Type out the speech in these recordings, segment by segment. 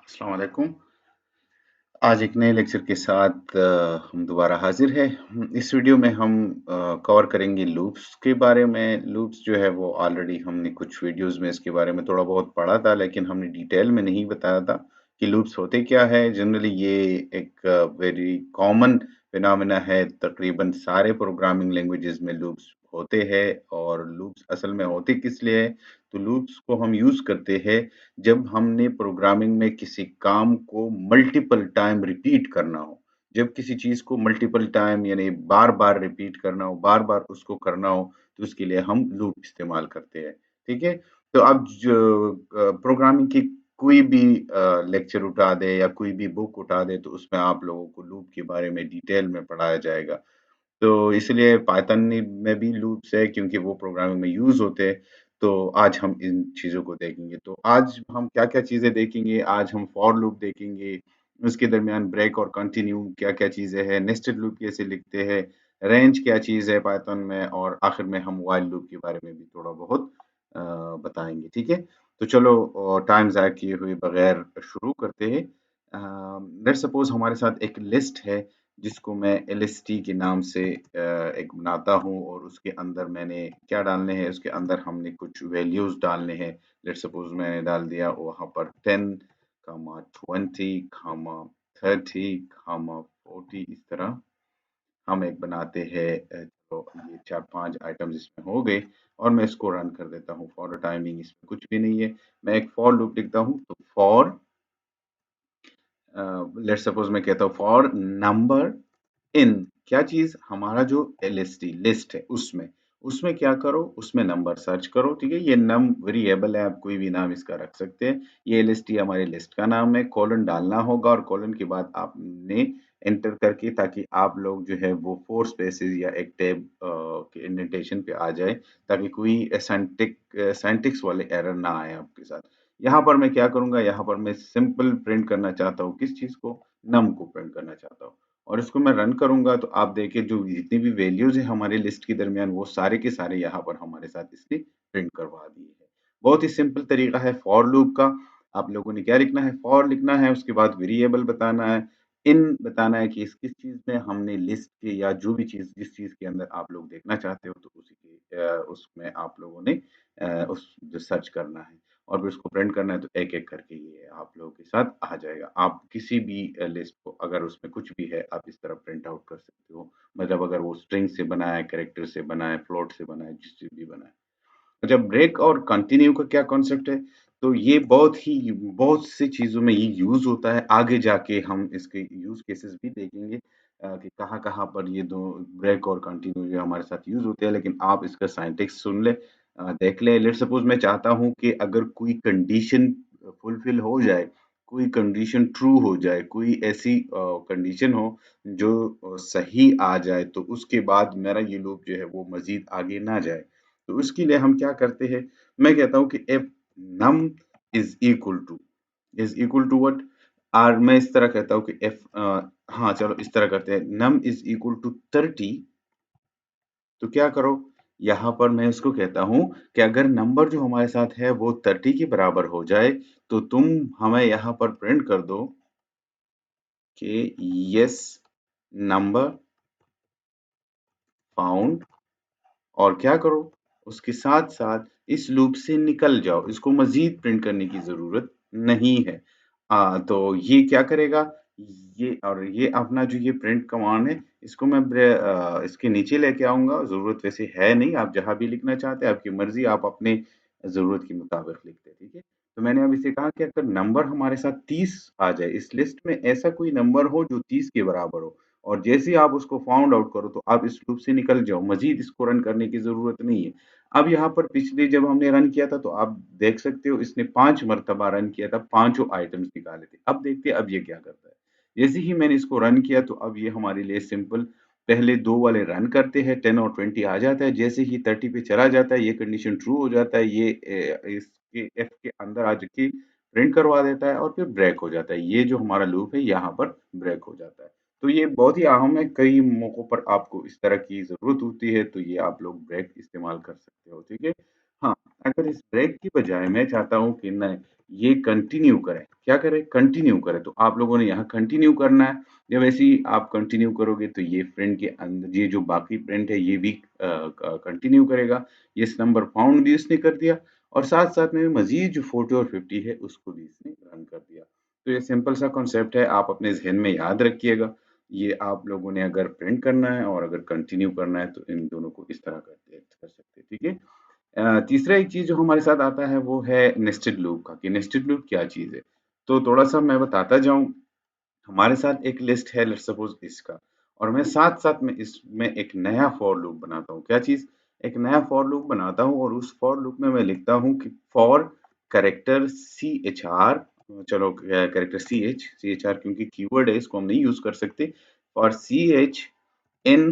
अस्सलाम वालेकुम। आज एक नए लेक्चर के साथ हम दोबारा हाजिर हैं। इस वीडियो में हम कवर करेंगे लूप्स के बारे में। लूप्स जो है वो ऑलरेडी हमने कुछ वीडियोस में इसके बारे में थोड़ा बहुत पढ़ा था, लेकिन हमने डिटेल में नहीं बताया था कि लूप्स होते क्या है। जनरली ये एक वेरी कॉमन फिनोमेना है। तकरीबन सारे प्रोग्रामिंग लैंग्वेजेस में लूप्स होते हैं। और लूप्स असल में होते किस लिए है? तो लूप्स को हम यूज़ करते हैं जब हमने प्रोग्रामिंग में किसी काम को मल्टीपल टाइम रिपीट करना हो। जब किसी चीज़ को मल्टीपल टाइम यानी बार-बार रिपीट करना हो, बार-बार उसको करना हो, तो उसके लिए हम लूप इस्तेमाल करते हैं। ठीक है? तो अब जो प्रोग्रामिंग की कोई भी लेक्चर उठा दें या कोई भी बुक उठा दें, तो उसमें आप लोगों को लूप के बारे में डिटेल में पढ़ाया जाएगा। तो इसलिए पाइथन में भी लूप्स है, क्योंकि वो प्रोग्रामिंग में यूज़ होते हैं। तो आज हम इन चीज़ों को देखेंगे। तो आज हम क्या-क्या चीज़ें देखेंगे? आज हम फॉर लूप देखेंगे, उसके दरमियान ब्रेक और कंटिन्यू क्या-क्या चीज़ें हैं, नेस्टेड लूप कैसे लिखते हैं, रेंज क्या चीज़ है पाइथन में, और आखिर में हम व्हाइल लूप के बारे में भी थोड़ा बहुत बताएँगे, ठीक है? तो चलो टाइम ज़ाया किए हुए बगैर शुरू करते हैं। लेट्स सपोज़ हमारे साथ एक लिस्ट है जिसको मैं एलएसटी के नाम से एक बनाता हूँ, और उसके अंदर मैंने क्या डालने हैं, उसके अंदर हमने कुछ वैल्यूज़ डालने हैं। लेट्स सपोज़ मैंने डाल दिया वहाँ पर 10, 20, 30, 40, इस तरह हम एक बनाते हैं। तो ये 4-5 आइटम्स इसमें हो गए, और मैं इसको रन कर देता हूँ। फॉर द टाइम बिंग इसमें कुछ भी नहीं है। मैं एक फॉर लूप लिखता हूँ, तो फॉर लेट्स सपोज़ मैं कहता हूँ फॉर नंबर इन क्या चीज़, हमारा जो एलएसटी लिस्ट है उसमें, उसमें क्या करो, उसमें नंबर सर्च करो, ठीक है? ये नम वेरिएबल है, आप कोई भी नाम इसका रख सकते हैं। ये एलएसटी हमारी लिस्ट का नाम है। कोलन डालना होगा, और कोलन के बाद आपने एंटर करके, ताकि आप लोग जो है वो 4 स्पेसेस या एक टैब के इंडेंटेशन पे आ जाए, ताकि कोई सिंटैक्स वाले एरर ना आए आपके साथ। यहाँ पर मैं क्या करूँगा, यहाँ पर मैं सिंपल प्रिंट करना चाहता हूँ, किस चीज़ को? नम को प्रिंट करना चाहता हूँ। और इसको मैं रन करूँगा, तो आप देखिए जो जितनी भी वैल्यूज़ हैं हमारी लिस्ट के दरमियान, वो सारे के सारे यहाँ पर हमारे साथ इसने प्रिंट करवा दिए हैं। बहुत ही सिंपल तरीका है फॉर लूप का। आप लोगों ने क्या लिखना है? फॉर लिखना है, उसके बाद वेरिएबल बताना है, इन बताना है कि इस किस चीज़ में हमने लिस्ट के, या जो भी चीज़ जिस चीज़ के अंदर आप लोग देखना चाहते हो, तो उसी के उसमें आप लोगों ने उस जो सर्च करना है, और फिर उसको प्रिंट करना है, तो एक-एक करके ये आप लोगों के साथ आ जाएगा। आप किसी भी लिस्ट को, अगर उसमें कुछ भी है, आप इस तरह प्रिंट आउट कर सकते हो। मतलब अगर वो स्ट्रिंग से बना है, कैरेक्टर से बना है, फ्लोट से बना है, जिससे भी बना है। अच्छा, ब्रेक और कंटिन्यू का क्या कॉन्सेप्ट है? तो ये बहुत सी चीज़ों में ये यूज़ होता है। आगे जाके हम इसके यूज़ केसेस भी देखेंगे कि कहाँ-कहाँ पर ये दो ब्रेक और कंटिन्यू जो हमारे साथ यूज़ होते हैं। लेकिन आप इसका सिंटैक्स सुन लें, देख लें। लेट्स सपोज़ मैं चाहता हूँ कि अगर कोई कंडीशन फुलफिल हो जाए, कोई कंडीशन ट्रू हो जाए, कोई ऐसी कंडीशन हो जो सही आ जाए, तो उसके बाद मेरा ये लूप जो है वो मज़ीद आगे ना जाए। तो उसके लिए हम क्या करते हैं, मैं कहता हूँ कि if num is equal to what, और मैं इस तरह कहता हूँ कि इफ हाँ चलो इस तरह करते हैं, num इज इक्वल टू 30। तो क्या करो, यहाँ पर मैं इसको कहता हूँ कि अगर नंबर जो हमारे साथ है वो 30 के बराबर हो जाए, तो तुम हमें यहाँ पर प्रिंट कर दो कि यस नंबर फाउंड, और क्या करो, उसके साथ-साथ इस लूप से निकल जाओ, इसको मज़ीद प्रिंट करने की ज़रूरत नहीं है। तो ये क्या करेगा, ये अपना जो ये प्रिंट कमांड है, इसको मैं इसके नीचे लेके आऊँगा, ज़रूरत वैसे है नहीं, आप जहाँ भी लिखना चाहते हैं, आपकी मर्ज़ी, आप अपने ज़रूरत के मुताबिक लिखते हैं, ठीक है? तो मैंने अब इसे कहा कि अगर नंबर हमारे साथ 30 आ जाए, इस लिस्ट में ऐसा कोई नंबर हो जो 30 के बराबर हो, और जैसे ही आप उसको फाउंड आउट करो, तो आप इस लूप से निकल जाओ, मज़ीद इसको रन करने की ज़रूरत नहीं है। अब यहाँ पर पिछले जब हमने रन किया था, तो आप देख सकते हो इसने 5 मर्तबा रन किया था, पाँचों आइटम्स निकाले थे। अब देखते हैं अब ये क्या करता है। जैसे ही मैंने इसको रन किया, तो अब ये हमारे लिए सिंपल, पहले 2 वाले रन करते हैं, 10 और 20 आ जाता है, जैसे ही 30 पे चला जाता है, ये कंडीशन ट्रू हो जाता है, ये इसके इफ के अंदर आ जाके प्रिंट करवा देता है, और फिर ब्रेक हो जाता है। ये जो हमारा लूप है, यहाँ पर ब्रेक हो जाता है। तो ये बहुत ही अहम है, कई मौकों पर आपको इस तरह की ज़रूरत होती है, तो ये आप लोग ब्रेक इस्तेमाल कर सकते हो, ठीक है? हाँ, अगर इस ब्रेक की बजाय मैं चाहता हूँ कि नहीं, ये कंटिन्यू करें। क्या करें? कंटिन्यू करें। तो आप लोगों ने यहाँ कंटिन्यू करना है। जब ऐसे ही आप कंटिन्यू करोगे तो ये फ्रेंड के अंदर ये जो बाकी फ्रेंड है ये भी क कंटिन्यू करेगा। येस नंबर फाउंड भी उसने कर दिया और साथ-साथ में मज़ीद जो 40 और 50 है उसको भी इसने रन कर दिया। तो ये सिंपल सा कॉन्सेप्ट है, आप अपने ज़हन में याद रखिएगा। ये आप लोगों ने अगर प्रिंट करना है और अगर कंटिन्यू करना है तो इन दोनों को इस तरह कर सकते हैं, ठीक है? तीसरा एक चीज़ जो हमारे साथ आता है वो है नेस्टेड लूप का कि नेस्टेड लूप क्या चीज़ है? तो थोड़ा-सा मैं बताता जाऊँ, हमारे साथ एक लिस्ट है लेट्स सपोज़ इसका और मैं साथ-साथ में इसमें एक नया फॉर लूप बनाता हूँ। क्या चीज़? एक नया फॉर लूप बनाता हूँ और उस फॉर लूप में मैं लिखता हूँ कि फॉर कैरेक्टर सीएचआर चलो कैरेक्टर सीएचआर क्योंकि कीवर्ड है इसको हम नहीं यूज़ कर सकते और सीएच इन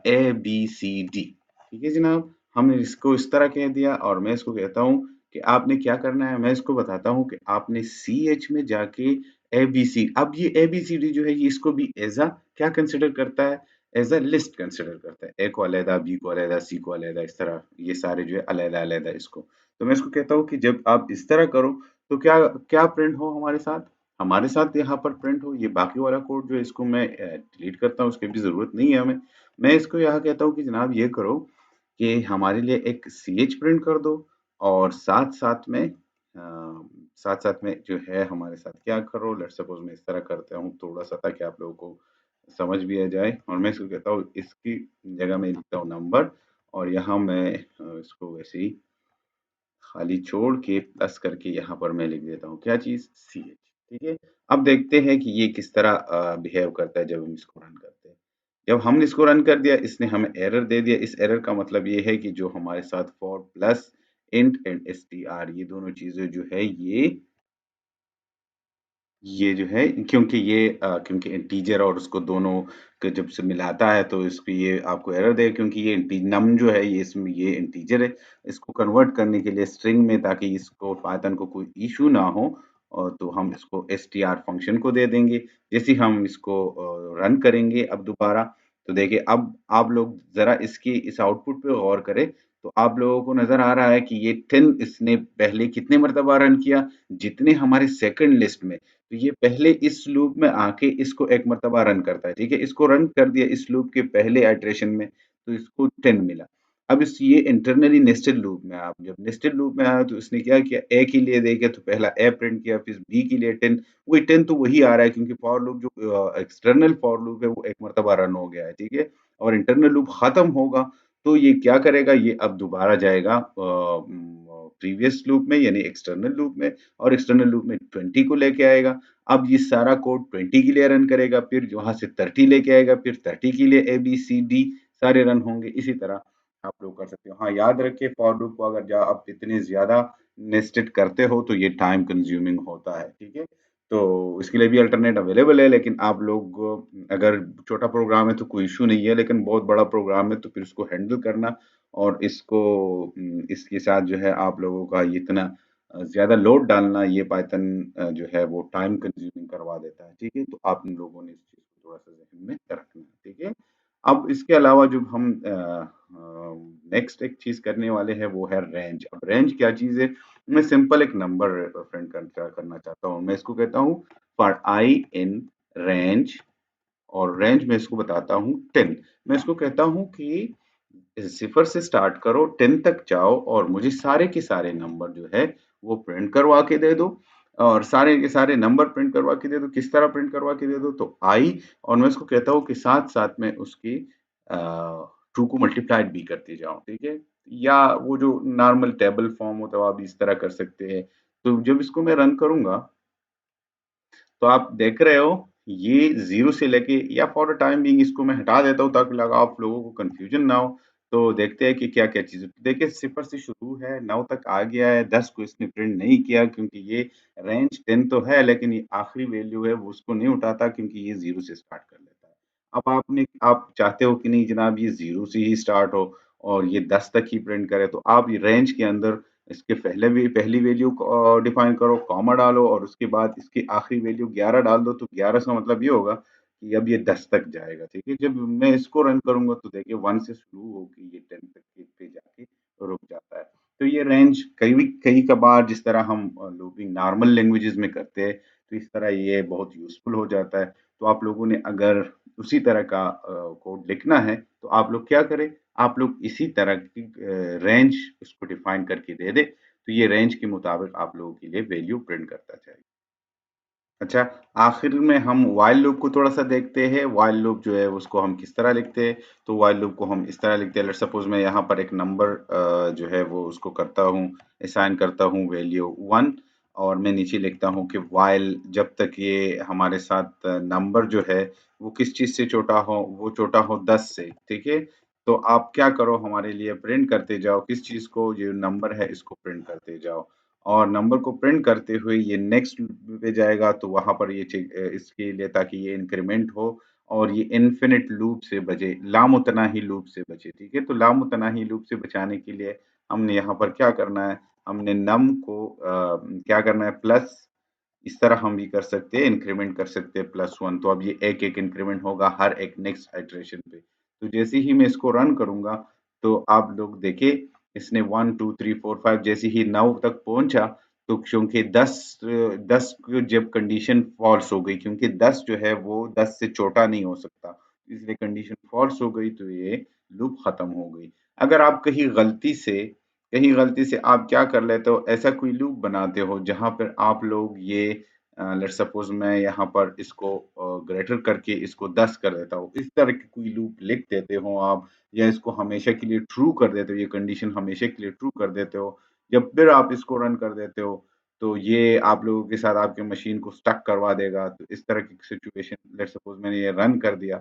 ए, बी, सी, डी। ठीक है जनाब? हमने इसको इस तरह कह दिया और मैं इसको कहता हूँ कि आपने क्या करना है, मैं इसको बताता हूँ कि आपने सीएच में जाके एबीसी अब ये एबीसीडी जो है ये इसको भी एज़ अ क्या कंसीडर करता है? एज़ अ लिस्ट कंसीडर करता है। ए को अलग-अलग, बी को अलग-अलग, सी को अलग-अलग इस तरह ये सारे जो है अलग-अलग इसको। तो मैं इसको कहता हूँ कि जब आप इस तरह करो तो क्या क्या प्रिंट हो हमारे साथ? हमारे साथ यहाँ पर प्रिंट हो ये बाकी वाला कोड जो है इसको मैं डिलीट करता हूँ, उसकी भी ज़रूरत नहीं है हमें। मैं इसको यहाँ कहता हूँ कि जनाब ये करो कि हमारे लिए एक सीएच प्रिंट कर दो और साथ-साथ में जो है हमारे साथ क्या करो लेट्स सपोज़ मैं इस तरह करता हूँ थोड़ा-सा ताकि आप लोगों को समझ भी आ जाए और मैं इसको कहता हूँ इसकी जगह मैं लिखता हूँ नंबर और यहाँ मैं इसको वैसे ही खाली छोड़ के प्लस करके यहाँ पर मैं लिख देता हूँ क्या चीज़? सीएच ठीक है? अब देखते हैं कि ये किस तरह बिहेव करता है जब हम इसको रन करते हैं। जब हमने इसको रन कर दिया इसने हमें एरर दे दिया। इस एरर का मतलब ये है कि जो हमारे साथ for plus int and STR ये दोनों चीज़ें जो है ये जो है क्योंकि इंटीजर और उसको दोनों को जब से मिलाता है तो इसको ये आपको एरर देगा क्योंकि ये इंटी नम जो है ये इसमें ये इंटीजर है। इसको कन्वर्ट करने के लिए स्ट्रिंग में ताकि इसको पाइथन को कोई इश्यू ना हो और तो हम इसको एसटीआर फंक्शन को दे देंगे। जैसे ही हम इसको रन करेंगे अब दोबारा तो देखिए अब आप लोग ज़रा इसकी इस आउटपुट पे गौर करें तो आप लोगों को नज़र आ रहा है कि ये 10 इसने पहले कितने मर्तबा रन किया? जितने हमारे सेकंड लिस्ट में तो ये पहले इस लूप में आके इसको एक मर्तबा रन करता है, ठीक है? इसको रन कर दिया इस लूप के पहले इटरेशन में, तो इसको 10 मिला। अब इस ये इंटरनली नेस्टेड लूप में आप जब नेस्टेड लूप में आया तो इसने क्या किया ए के लिए देखे तो पहला ए प्रिंट किया, फिर बी के लिए 10 वही 10 तो वही आ रहा है क्योंकि फॉर लूप जो एक्सटर्नल फॉर लूप है वो एक मर्तबा रन हो गया है, ठीक है? और इंटरनल लूप खत्म होगा तो ये क्या करेगा ये अब दोबारा जाएगा प्रीवियस लूप में यानी एक्सटर्नल लूप में और एक्सटर्नल लूप में 20 को लेके आएगा। अब ये सारा कोड 20 के लिए रन करेगा, फिर वहाँ से 30 लेके आएगा, फिर 30 के लिए ए, बी, सी, डी सारे रन होंगे। इसी तरह आप लोग कर सकते हो। हाँ, याद रखिए फॉर लूप को अगर आप इतने ज़्यादा नेस्टेड करते हो तो ये टाइम कंज्यूमिंग होता है, ठीक है? तो इसके लिए भी अल्टरनेट अवेलेबल है लेकिन आप लोग अगर छोटा प्रोग्राम है तो कोई इश्यू नहीं है, लेकिन बहुत बड़ा प्रोग्राम है तो फिर उसको हैंडल करना और इसके साथ जो है आप लोगों का इतना ज़्यादा लोड डालना ये पाइथन जो है वो टाइम कंज्यूमिंग करवा देता है, ठीक है? तो आप लोगों ने इस चीज़ को थोड़ा-सा ज़हन में रखना है, ठीक है? अब इसके अलावा जो हम नेक्स्ट एक चीज़ करने वाले हैं वो है रेंज। अब रेंज क्या चीज़ है? मैं सिंपल एक नंबर प्रिंट करना चाहता हूँ। मैं इसको कहता हूँ फॉर आई इन रेंज और रेंज में इसको बताता हूँ 10 मैं इसको कहता हूँ कि 0 से स्टार्ट करो 10 तक जाओ और मुझे सारे के सारे नंबर जो है वो प्रिंट करवा के दे दो और सारे के सारे नंबर प्रिंट करवा के दे दो किस तरह प्रिंट करवा के दे दो तो आई और मैं इसको कहता हूँ कि साथ साथ में उसकी ट्रू को मल्टीप्लाइड भी करते जाओ ठीक है या वो जो नॉर्मल टेबल फॉर्म होता है वो आप इस तरह कर सकते हैं तो जब इसको मैं रन करूंगा तो आप देख रहे हो ये 0 से लेके या फॉर द टाइम बीइंग इसको मैं हटा देता हूँ ताकि लगा आप लोगों को कन्फ्यूजन ना हो। तो देखते हैं कि क्या-क्या चीज़ें तो देखिए 0 से शुरू है 9 तक आ गया है 10 को इसने प्रिंट नहीं किया क्योंकि ये रेंज 10 तो है लेकिन ये आखिरी वैल्यू है वो उसको नहीं उठाता क्योंकि ये 0 से स्टार्ट कर लेता है। अब आप चाहते हो कि नहीं जनाब ये 0 से ही स्टार्ट हो और ये 10 तक ही प्रिंट करे तो आप ये रेंज के अंदर इसके पहले भी पहली वैल्यू को डिफाइन करो, कॉमा डालो और उसके बाद इसकी आखिरी वैल्यू 11 डाल दो, तो 11 का मतलब ये होगा कि अब ये 10 तक जाएगा, ठीक है? जब मैं इसको रन करूँगा तो देखिए 1 से शुरू होके ये 10 तक पे जाके रुक जाता है। तो ये रेंज कई कभार जिस तरह हम लूपिंग नॉर्मल लैंग्वेजेज़ में करते हैं, तो इस तरह ये बहुत यूज़फुल हो जाता है। तो आप लोगों ने अगर उसी तरह का कोड लिखना है, तो आप लोग क्या करें, आप लोग इसी तरह की रेंज उसको डिफाइन करके दे दें, तो ये रेंज के मुताबिक आप लोगों के लिए वैल्यू प्रिंट करता जाएगा। अच्छा, आखिर में हम व्हाइल लूप को थोड़ा-सा देखते हैं। व्हाइल लूप जो है उसको हम किस तरह लिखते हैं? तो व्हाइल लूप को हम इस तरह लिखते हैं, लेट्स सपोज़ मैं यहाँ पर एक नंबर जो है वो उसको करता हूँ, असाइन करता हूँ वैल्यू 1 और मैं नीचे लिखता हूँ कि व्हाइल जब तक ये हमारे साथ नंबर जो है वो किस चीज़ से छोटा हो? वो छोटा हो 10 से, ठीक है? तो आप क्या करो हमारे लिए प्रिंट करते जाओ, किस चीज़ को? जो नंबर है इसको प्रिंट करते जाओ। और नंबर को प्रिंट करते हुए ये नेक्स्ट पे जाएगा तो वहाँ पर ये इसके लिए ताकि ये इंक्रीमेंट हो और ये इनफिनिट लूप से बचे, लामुतनाही लूप से बचे, ठीक है? तो लामुतनाही लूप से बचाने के लिए हमने यहाँ पर क्या करना है, हमने num को क्या करना है प्लस इस तरह हम भी कर सकते हैं, इंक्रीमेंट कर सकते हैं +1 तो अब ये एक-एक इंक्रीमेंट होगा हर एक नेक्स्ट इटरेशन पे। तो जैसे ही मैं इसको रन करूँगा, तो आप लोग देखिए इसने 1, 2, 3, 4, 5 जैसे ही 9 तक पहुँचा, तो क्योंकि 10 को जब कंडीशन फ़ॉल्स हो गई क्योंकि 10 जो है वो 10 से छोटा नहीं हो सकता, इसलिए कंडीशन फ़ॉल्स हो गई तो ये लूप खत्म हो गई। अगर आप कहीं गलती से आप क्या कर लेते हो, ऐसा कोई लूप बनाते हो जहाँ पर आप लोग ये लेट्स सपोज़ मैं यहाँ पर इसको ग्रेटर करके इसको 10 कर देता हूँ। इस तरह की कोई लूप लिख देते हो आप या इसको हमेशा के लिए ट्रू कर देते हो, ये कंडीशन हमेशा के लिए ट्रू कर देते हो। जब फिर आप इसको रन कर देते हो, तो ये आप लोगों के साथ आपकी मशीन को स्टक करवा देगा। तो इस तरह की सिचुएशन लेट्स सपोज़ मैंने ये रन कर दिया।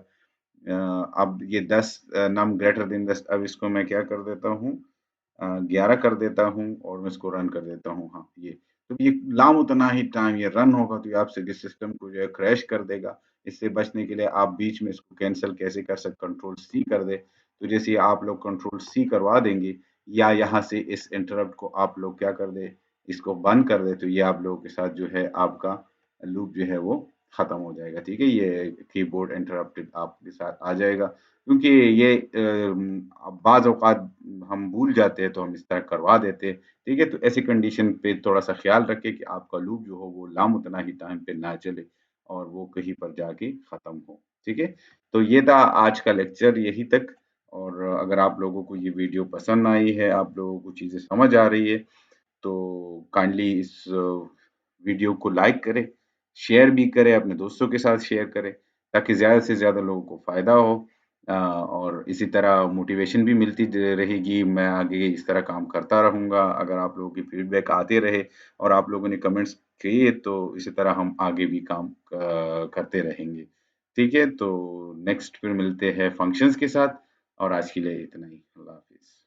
अब ये 10 नम ग्रेटर देन 10 अब इसको मैं क्या कर देता हूँ 11 कर देता हूँ और मैं इसको रन कर देता हूँ। हाँ, ये तो ये लामुतनाही टाइम ये रन होगा तो ये आपसे सिस्टम को जो है क्रैश कर देगा। इससे बचने के लिए आप बीच में इसको कैंसल कैसे कर सकते कंट्रोल सी कर दें। तो जैसे ही आप लोग कंट्रोल सी करवा देंगे या यहाँ से इस इंटरप्ट को आप लोग क्या कर दें, इसको बंद कर दें तो ये आप लोगों के साथ जो है आपका लूप जो है वो खत्म हो जाएगा, ठीक है? ये कीबोर्ड इंटरप्टेड आपके साथ आ जाएगा क्योंकि ये बाज़ औक़ात हम भूल जाते हैं तो हम इस तरह करवा देते हैं, ठीक है? तो ऐसी कंडीशन पे थोड़ा-सा ख़्याल रखें कि आपका लूप जो हो वो लामुतनाही टाइम पे ना चले और वो कहीं पर जाके ख़त्म हो, ठीक है? तो ये था आज का लेक्चर यहीं तक और अगर आप लोगों को ये वीडियो पसंद आई है, आप लोगों को चीज़ें समझ आ रही है, तो काइंडली इस वीडियो को लाइक करें, शेयर भी करें, अपने दोस्तों के साथ शेयर करें, ताकि ज़्यादा से ज़्यादा लोगों को फ़ायदा हो। और इसी तरह मोटिवेशन भी मिलती रहेगी, मैं आगे इस तरह काम करता रहूँगा, अगर आप लोगों की फीडबैक आते रहे और आप लोगों ने कमेंट्स किए, तो इसी तरह हम आगे भी काम करते रहेंगे। ठीक है? तो नेक्स्ट फिर मिलते हैं फंक्शंस के साथ और आज के लिए इतना ही। अल्लाह हाफ़िज़।